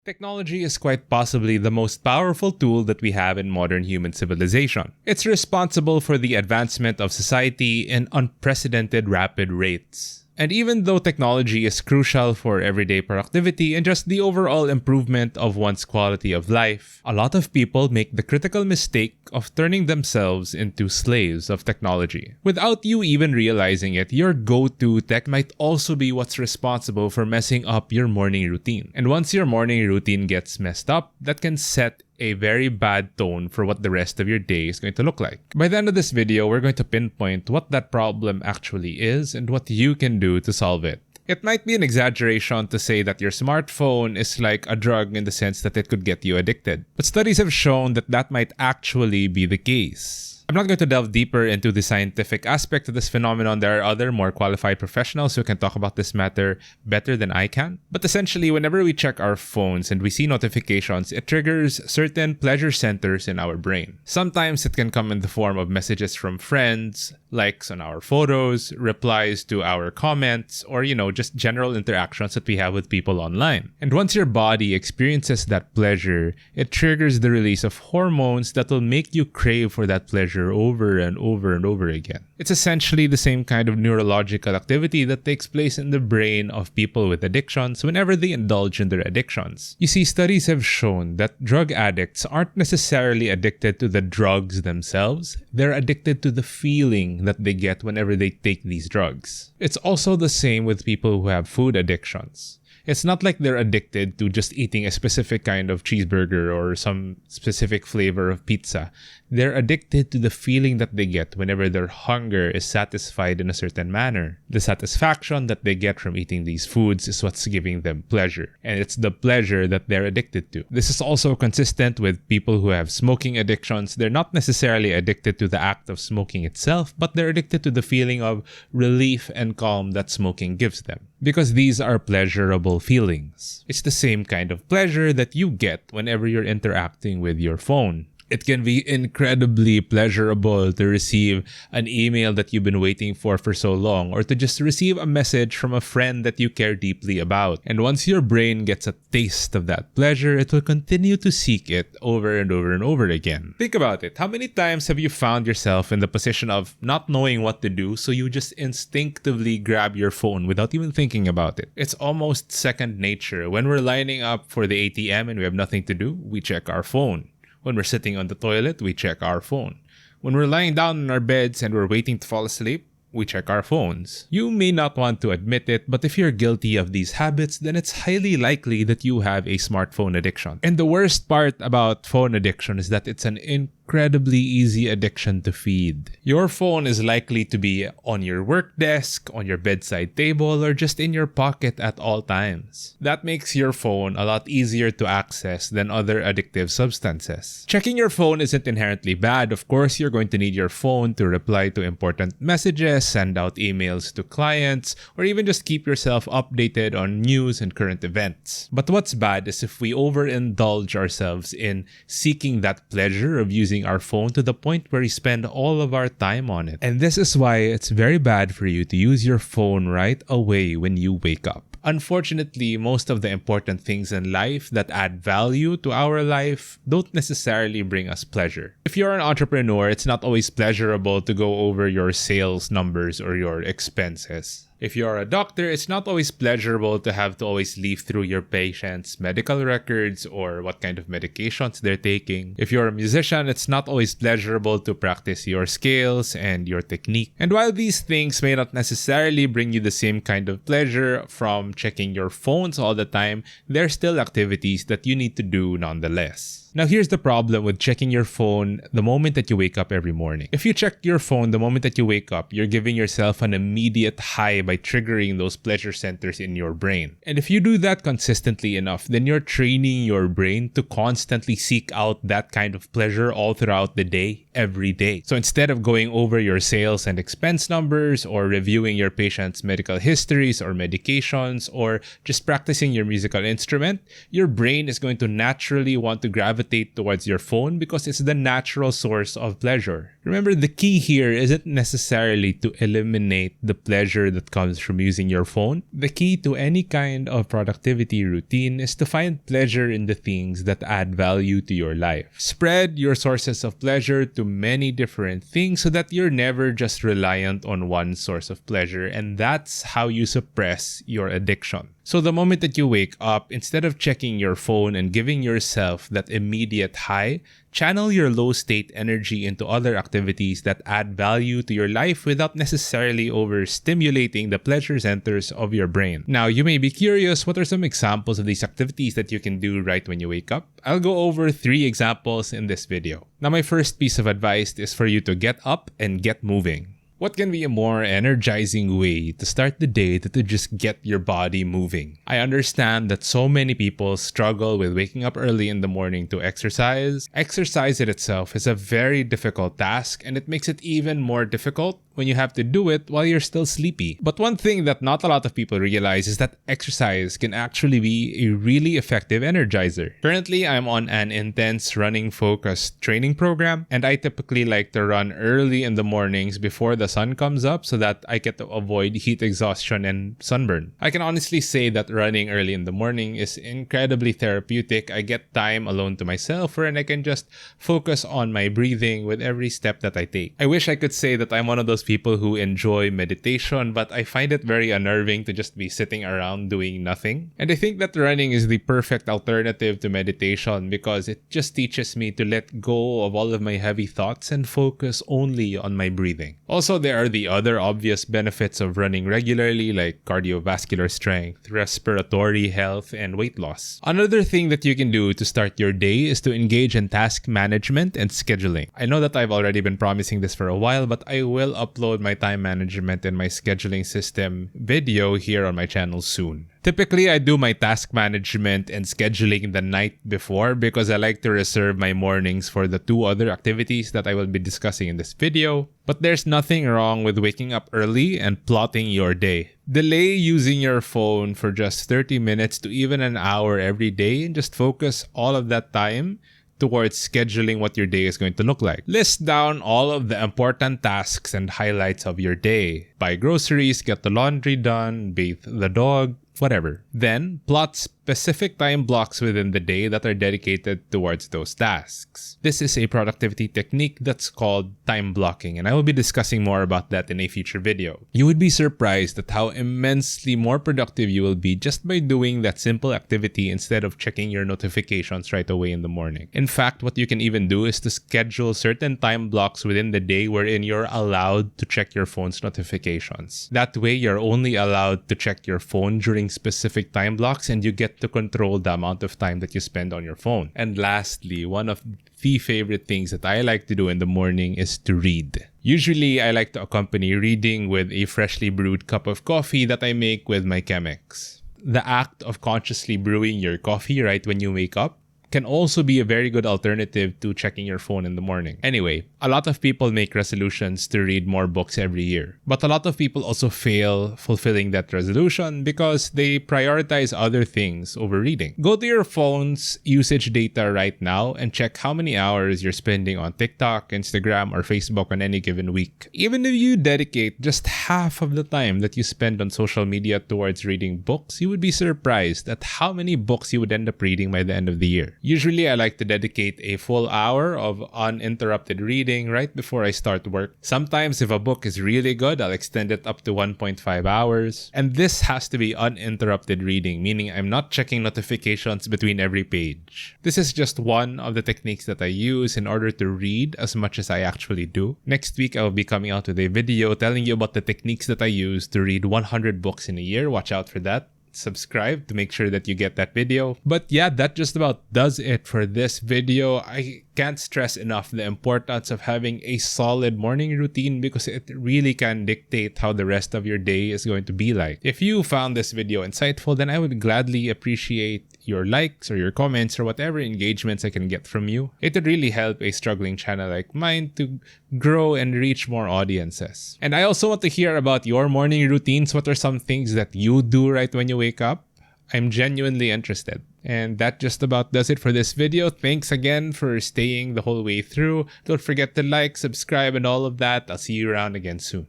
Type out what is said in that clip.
Technology is quite possibly the most powerful tool that we have in modern human civilization. It's responsible for the advancement of society in unprecedented rapid rates. And even though technology is crucial for everyday productivity and just the overall improvement of one's quality of life, a lot of people make the critical mistake of turning themselves into slaves of technology. Without you even realizing it, your go-to tech might also be what's responsible for messing up your morning routine. And once your morning routine gets messed up, that can set a very bad tone for what the rest of your day is going to look like. By the end of this video, we're going to pinpoint what that problem actually is and what you can do to solve it. It might be an exaggeration to say that your smartphone is like a drug in the sense that it could get you addicted, but studies have shown that that might actually be the case. I'm not going to delve deeper into the scientific aspect of this phenomenon. There are other more qualified professionals who can talk about this matter better than I can. But essentially, whenever we check our phones and we see notifications, it triggers certain pleasure centers in our brain. Sometimes it can come in the form of messages from friends, likes on our photos, replies to our comments, or just general interactions that we have with people online. And once your body experiences that pleasure, it triggers the release of hormones that will make you crave for that pleasure over and over and over again. It's essentially the same kind of neurological activity that takes place in the brain of people with addictions whenever they indulge in their addictions. You see, studies have shown that drug addicts aren't necessarily addicted to the drugs themselves, they're addicted to the feeling that they get whenever they take these drugs. It's also the same with people who have food addictions. It's not like they're addicted to just eating a specific kind of cheeseburger or some specific flavor of pizza. They're addicted to the feeling that they get whenever their hunger is satisfied in a certain manner. The satisfaction that they get from eating these foods is what's giving them pleasure. And it's the pleasure that they're addicted to. This is also consistent with people who have smoking addictions. They're not necessarily addicted to the act of smoking itself, but they're addicted to the feeling of relief and calm that smoking gives them. Because these are pleasurable feelings. It's the same kind of pleasure that you get whenever you're interacting with your phone. It can be incredibly pleasurable to receive an email that you've been waiting for so long, or to just receive a message from a friend that you care deeply about. And once your brain gets a taste of that pleasure, it will continue to seek it over and over and over again. Think about it. How many times have you found yourself in the position of not knowing what to do, so you just instinctively grab your phone without even thinking about it? It's almost second nature. When we're lining up for the ATM and we have nothing to do, we check our phone. When we're sitting on the toilet, we check our phone. When we're lying down in our beds and we're waiting to fall asleep, we check our phones. You may not want to admit it, but if you're guilty of these habits, then it's highly likely that you have a smartphone addiction. And the worst part about phone addiction is that it's an incredibly easy addiction to feed. Your phone is likely to be on your work desk, on your bedside table, or just in your pocket at all times. That makes your phone a lot easier to access than other addictive substances. Checking your phone isn't inherently bad. Of course, you're going to need your phone to reply to important messages, send out emails to clients, or even just keep yourself updated on news and current events. But what's bad is if we overindulge ourselves in seeking that pleasure of using our phone to the point where we spend all of our time on it. And this is why it's very bad for you to use your phone right away when you wake up. Unfortunately, most of the important things in life that add value to our life don't necessarily bring us pleasure. If you're an entrepreneur, it's not always pleasurable to go over your sales numbers or your expenses. If you're a doctor, it's not always pleasurable to have to always leaf through your patients' medical records or what kind of medications they're taking. If you're a musician, it's not always pleasurable to practice your scales and your technique. And while these things may not necessarily bring you the same kind of pleasure from checking your phones all the time, they're still activities that you need to do nonetheless. Now, here's the problem with checking your phone the moment that you wake up every morning. If you check your phone the moment that you wake up, you're giving yourself an immediate high by triggering those pleasure centers in your brain. And if you do that consistently enough, then you're training your brain to constantly seek out that kind of pleasure all throughout the day, every day. So instead of going over your sales and expense numbers, or reviewing your patient's medical histories or medications, or just practicing your musical instrument, your brain is going to naturally want to gravitate gravitate towards your phone because it's the natural source of pleasure. Remember, the key here isn't necessarily to eliminate the pleasure that comes from using your phone. The key to any kind of productivity routine is to find pleasure in the things that add value to your life. Spread your sources of pleasure to many different things so that you're never just reliant on one source of pleasure, and that's how you suppress your addiction. So the moment that you wake up, instead of checking your phone and giving yourself that immediate high, channel your low-state energy into other activities that add value to your life without necessarily overstimulating the pleasure centers of your brain. Now, you may be curious, what are some examples of these activities that you can do right when you wake up? I'll go over 3 examples in this video. Now, my first piece of advice is for you to get up and get moving. What can be a more energizing way to start the day than to just get your body moving? I understand that so many people struggle with waking up early in the morning to exercise. Exercise in itself is a very difficult task, and it makes it even more difficult when you have to do it while you're still sleepy. But one thing that not a lot of people realize is that exercise can actually be a really effective energizer. Currently, I'm on an intense running-focused training program, and I typically like to run early in the mornings before the sun comes up so that I get to avoid heat exhaustion and sunburn. I can honestly say that running early in the morning is incredibly therapeutic. I get time alone to myself wherein I can just focus on my breathing with every step that I take. I wish I could say that I'm one of those people who enjoy meditation, but I find it very unnerving to just be sitting around doing nothing. And I think that running is the perfect alternative to meditation because it just teaches me to let go of all of my heavy thoughts and focus only on my breathing. Also, there are the other obvious benefits of running regularly, like cardiovascular strength, respiratory health, and weight loss. Another thing that you can do to start your day is to engage in task management and scheduling. I know that I've already been promising this for a while, but I will upload my time management and my scheduling system video here on my channel soon. Typically, I do my task management and scheduling the night before because I like to reserve my mornings for the 2 other activities that I will be discussing in this video. But there's nothing wrong with waking up early and plotting your day. Delay using your phone for just 30 minutes to even an hour every day and just focus all of that time towards scheduling what your day is going to look like. List down all of the important tasks and highlights of your day. Buy groceries, get the laundry done, bathe the dog, whatever. Then, plot specific time blocks within the day that are dedicated towards those tasks. This is a productivity technique that's called time blocking, and I will be discussing more about that in a future video. You would be surprised at how immensely more productive you will be just by doing that simple activity instead of checking your notifications right away in the morning. In fact, what you can even do is to schedule certain time blocks within the day wherein you're allowed to check your phone's notifications. That way, you're only allowed to check your phone during specific time blocks, and you get to control the amount of time that you spend on your phone. And lastly, one of the favorite things that I like to do in the morning is to read. Usually, I like to accompany reading with a freshly brewed cup of coffee that I make with my Chemex. The act of consciously brewing your coffee right when you wake up can also be a very good alternative to checking your phone in the morning. Anyway, a lot of people make resolutions to read more books every year. But a lot of people also fail fulfilling that resolution because they prioritize other things over reading. Go to your phone's usage data right now and check how many hours you're spending on TikTok, Instagram, or Facebook on any given week. Even if you dedicate just half of the time that you spend on social media towards reading books, you would be surprised at how many books you would end up reading by the end of the year. Usually, I like to dedicate a full hour of uninterrupted reading right before I start work. Sometimes, if a book is really good, I'll extend it up to 1.5 hours. And this has to be uninterrupted reading, meaning I'm not checking notifications between every page. This is just one of the techniques that I use in order to read as much as I actually do. Next week, I will be coming out with a video telling you about the techniques that I use to read 100 books in a year. Watch out for that. Subscribe to make sure that you get that video. But yeah, that just about does it for this video. I can't stress enough the importance of having a solid morning routine because it really can dictate how the rest of your day is going to be like. If you found this video insightful, then I would gladly appreciate your likes or your comments or whatever engagements I can get from you. It would really help a struggling channel like mine to grow and reach more audiences. And I also want to hear about your morning routines. What are some things that you do right when you wake up? I'm genuinely interested. And that just about does it for this video. Thanks again for staying the whole way through. Don't forget to like, subscribe, and all of that. I'll see you around again soon.